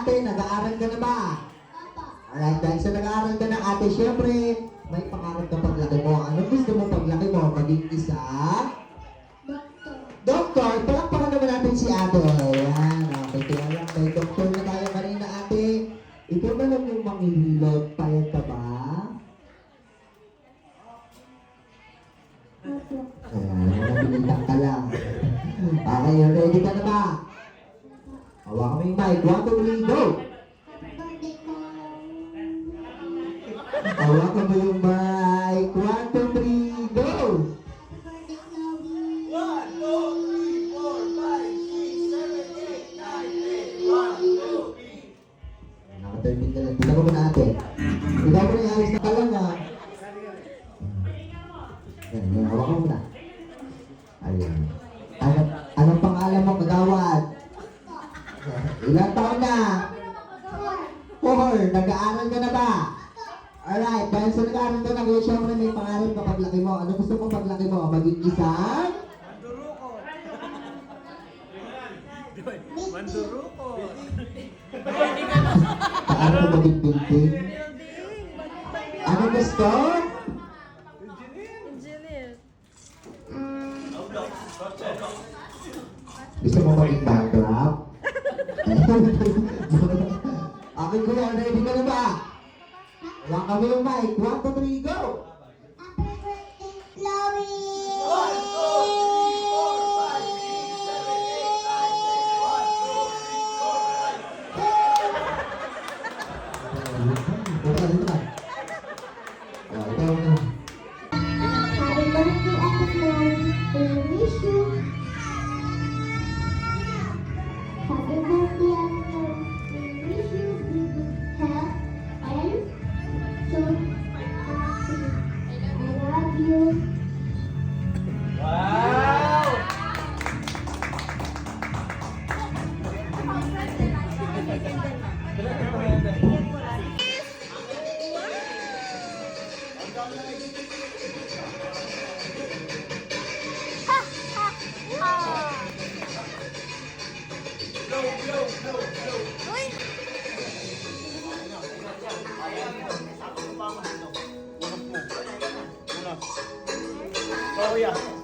ate, nag-aaral ka na ba? Alright, dahil sa nag-aaral ka na ate, syempre, may pangarap ka paglaki mo. Ano gusto mo paglaki mo? Maging isa? Doktor. Palakpakan naman natin si ate. Ayan, okay. Kaya lang, may doktor na tayo kanina ate. Ikaw na lang yung manghihilot. Payag ka ba? Ayan, nabilitang ka lang. Okay, ready ka na ba? Hawakan mo yung mic. 1, 2, 3, go! Hawakan mo yung mic. 1, 2, 3, go! 1, 2, 3, 4, 5, 6, 7, 8, 9, 10, 1, 2, 3. Naka-13 ka lang. Tignan mo na ate. Ikaw mo na yung alis na ka lang ha. Yan, hawakan mo na. Ayan. Anong pangalan mo, kagawad? Ilang taon na? 4. Nag-aaral ka na ba? Alright, dahil sa nag-aaral ka na, kaya syempre may pangarap ka paglaki mo. Ano gusto mo paglaki mo? Maging isang? Manduruko. Paano ka maging building? Ano gusto? Engineer. Gusto mo maging bankrupt? Akin ko yan, ready ka na ba? Wala kami yung mic. 1, 2, 3, go! Happy birthday, Ate Chloe. We wish you. Happy birthday, Ate Chloe. We wish you good health and so happy. I love you. Wow! Oh, yeah.